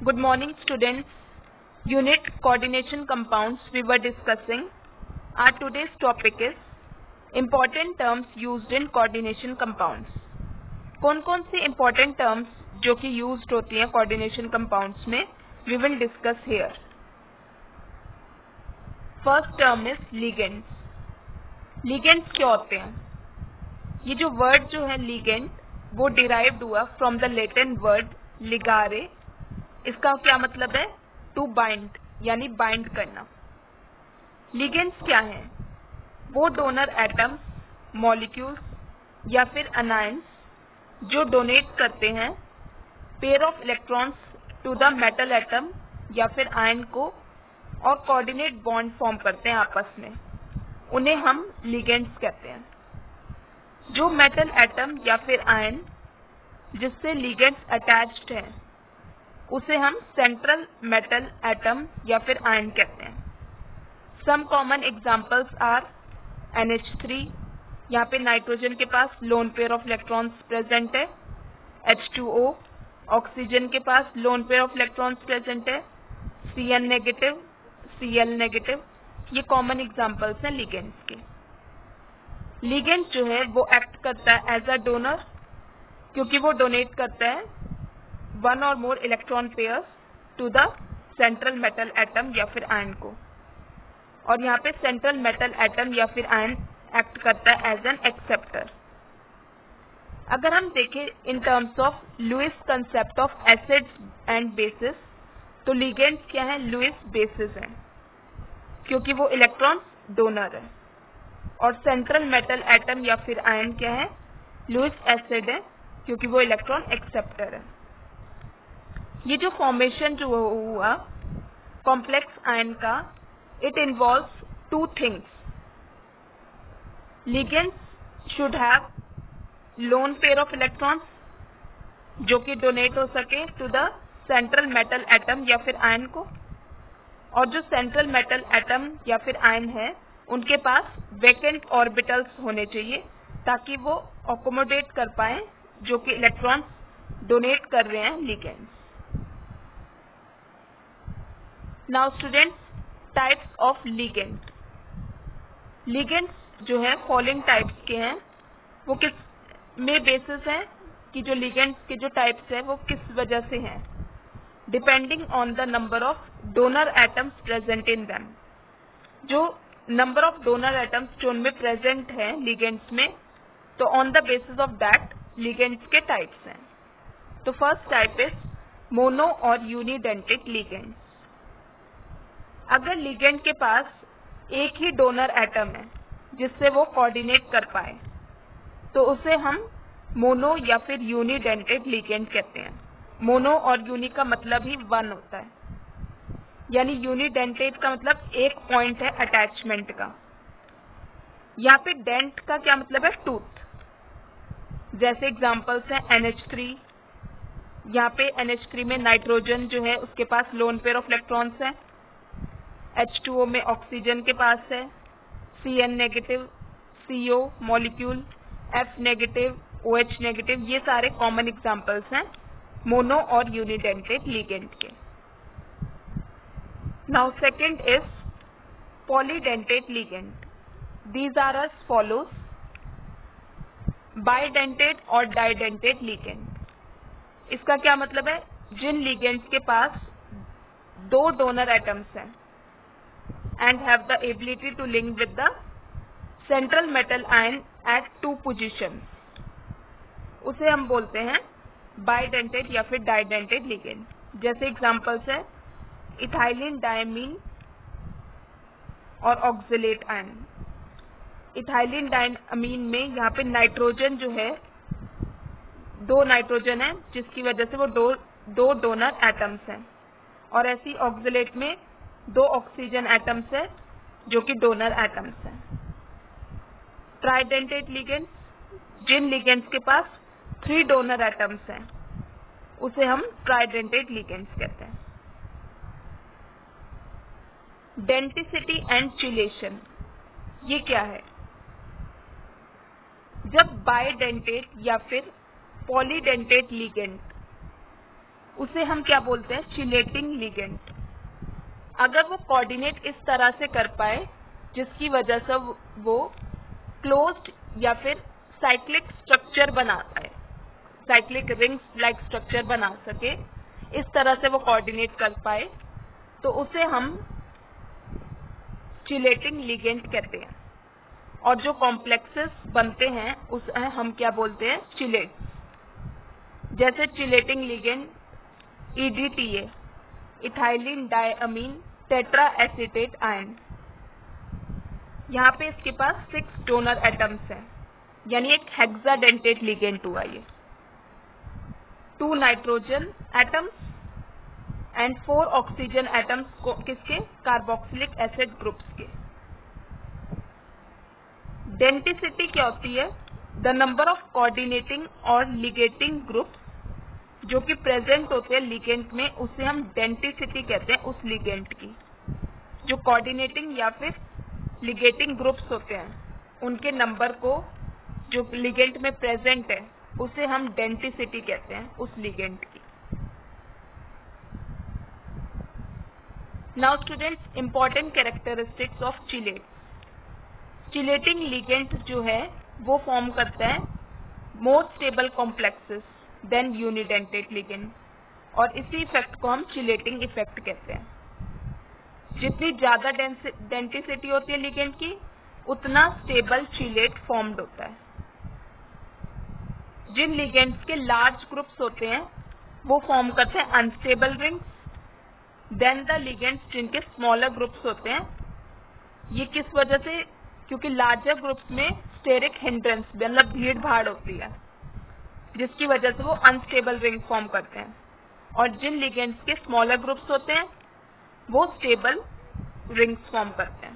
Good morning, students. Unit coordination compounds we were discussing. Our today's topic is important terms used in coordination compounds. कौन कौन सी important terms जो कि used होती हैं coordination compounds में we will discuss here. First term is ligands. Ligands क्या होते हैं? ये जो word जो है ligand वो derived हुआ from the Latin word ligare. इसका क्या मतलब है? टू बाइंड यानी बाइंड करना. लिगेंड्स क्या है? वो डोनर एटम्स, मॉलिक्यूल्स या फिर अनायंस जो डोनेट करते हैं pair of electrons to the metal atom या फिर आयन को और कोऑर्डिनेट बॉन्ड फॉर्म करते हैं आपस में, उन्हें हम लिगेंड्स कहते हैं. जो मेटल एटम या फिर आयन जिससे लिगेंड्स अटैच्ड है उसे हम सेंट्रल मेटल एटम या फिर आयन कहते हैं. Some common examples are NH3, यहाँ पे नाइट्रोजन के पास lone pair of electrons present है. H2O, ऑक्सीजन के पास lone pair of electrons present है. Cn नेगेटिव, Cl नेगेटिव, ये कॉमन एग्जांपल्स हैं लिगेंड्स के. लिगेंड जो है वो एक्ट करता है एज अ डोनर क्योंकि वो डोनेट करता है वन और more electron pairs to the central metal atom या फिर आयन को, और यहाँ पे सेंट्रल मेटल एटम या फिर आयन एक्ट करता है एज एन एक्सेप्टर. अगर हम देखें in terms of Lewis concept of acids and bases, तो लिगेंड्स क्या है? लुईस बेसिस हैं क्योंकि वो इलेक्ट्रॉन डोनर है, और सेंट्रल मेटल एटम या फिर आयन क्या है? लुईस एसिड है क्योंकि वो इलेक्ट्रॉन एक्सेप्टर है. ये जो फॉर्मेशन जो हुआ कॉम्प्लेक्स आयन का, it involves two things. Ligands should have lone pair of electrons जो कि डोनेट हो सके to the central metal atom या फिर आयन को, और जो सेंट्रल मेटल एटम या फिर आयन है उनके पास वैकेंट ऑर्बिटल्स होने चाहिए ताकि वो अकोमोडेट कर पाए जो कि इलेक्ट्रॉन्स डोनेट कर रहे हैं ligands. Now students, types of ligand. Ligands जो है फॉलोइंग टाइप्स के हैं. वो किस में बेसिस है कि जो लिगेंड्स के जो टाइप्स है वो किस वजह से हैं? Depending on the number of donor atoms present in them. जो नंबर ऑफ डोनर एटम्स जो उनमें प्रेजेंट है लिगेंड्स में, तो on the basis of that ligands के टाइप्स हैं. तो फर्स्ट टाइप इज मोनो और यूनिडेंटेड लिगेंड. अगर लिगेंड के पास एक ही डोनर एटम है जिससे वो कोऑर्डिनेट कर पाए तो उसे हम मोनो या फिर यूनिडेंटेड लिगेंड कहते हैं. मोनो और यूनि का मतलब ही वन होता है, यानी यूनिडेंटेड का मतलब एक पॉइंट है अटैचमेंट का. यहाँ पे डेंट का क्या मतलब है? टूथ. जैसे एग्जांपल्स हैं NH3. यहाँ पे NH3 में नाइट्रोजन जो है उसके पास लोन पेयर ऑफ इलेक्ट्रॉन्स है. H2O में ऑक्सीजन के पास है Cn negative, CO molecule, F negative, OH negative. ये सारे कॉमन एग्जांपल्स हैं मोनो और यूनिडेंटेड लिगेंड के. Now second is polydentate ligand. These are as follows: bidentate और डाइडेंटेड लिगेंड. इसका क्या मतलब है? जिन लिगेंड्स के पास दो डोनर एटम्स हैं and have the ability to link with the central metal ion at two positions, उसे हम बोलते हैं बाइडेंटेड या फिर डाइडेंटेड लिगेंड. जैसे एग्जांपल्स है इथाइलिन डायमीन और ऑक्सलेट आयन. इथाइलिन डायमीन में यहाँ पे नाइट्रोजन जो है, दो नाइट्रोजन है जिसकी वजह से वो दो डोनर एटम्स हैं, और ऐसी ऑक्सलेट में दो ऑक्सीजन एटम्स है जो कि डोनर एटम्स हैं. ट्राइडेंटेड लिगेंड, जिन लिगेंड्स के पास 3 डोनर एटम्स हैं उसे हम ट्राइडेंटेड लिगेंड्स कहते हैं. डेंटिसिटी एंड चिलेशन, ये क्या है? जब बाइडेंटेड या फिर पॉलीडेंटेड लिगेंड उसे हम क्या बोलते हैं, चिलेटिंग लिगेंड। अगर वो कोऑर्डिनेट इस तरह से कर पाए जिसकी वजह से वो क्लोज्ड या फिर साइक्लिक स्ट्रक्चर बना पाए, साइक्लिक रिंग्स लाइक स्ट्रक्चर बना सके, इस तरह से वो कोऑर्डिनेट कर पाए, तो उसे हम चिलेटिंग लिगेंड कहते हैं। और जो कॉम्प्लेक्सेस बनते हैं उसे हम क्या बोलते हैं, चिलेट्स। जैसे chelating ligand EDTA, ethylene diamine tetra acetate ion. यहाँ पे इसके पास 6 डोनर एटम्स हैं, यानी एक हेक्साडेंटेट लिगेंड हुआ ये। 2 nitrogen atoms and 4 oxygen atoms किसके, कार्बोक्सिलिक एसिड ग्रुप्स के। डेंटिसिटी क्या होती है, द नंबर ऑफ कोऑर्डिनेटिंग और लिगेटिंग ग्रुप्स जो कि प्रेजेंट होते हैं लिगेंड में, उसे हम डेंटिसिटी कहते हैं उस लिगेंड की। जो कोऑर्डिनेटिंग या फिर लिगेटिंग ग्रुप्स होते हैं उनके नंबर को जो लिगेंड में प्रेजेंट है उसे हम डेंटिसिटी कहते हैं उस लिगेंड की। Now students, important characteristics of chelate. Chelating ligand जो है वो फॉर्म करता है more stable complexes than unidentate ligand, और इसी इफेक्ट को हम चिलेटिंग इफेक्ट कहते हैं। जितनी ज्यादा डेंसिटी होती है लिगेंड की, उतना स्टेबल चिलेट फॉर्म्ड होता है। जिन लिगेंड्स के लार्ज ग्रुप्स होते हैं वो फॉर्म करते हैं unstable rings, then the ligands जिनके स्मॉलर ग्रुप्स होते हैं, ये किस वजह से, क्योंकि लार्जर ग्रुप्स में स्टेरिक हिंड्रेंस मतलब भीड़ भाड़ होती है, जिसकी वजह से वो अनस्टेबल रिंग फॉर्म करते हैं। और जिन लिगेंड्स के स्मॉलर ग्रुप्स होते हैं वो स्टेबल रिंग्स फॉर्म करते हैं।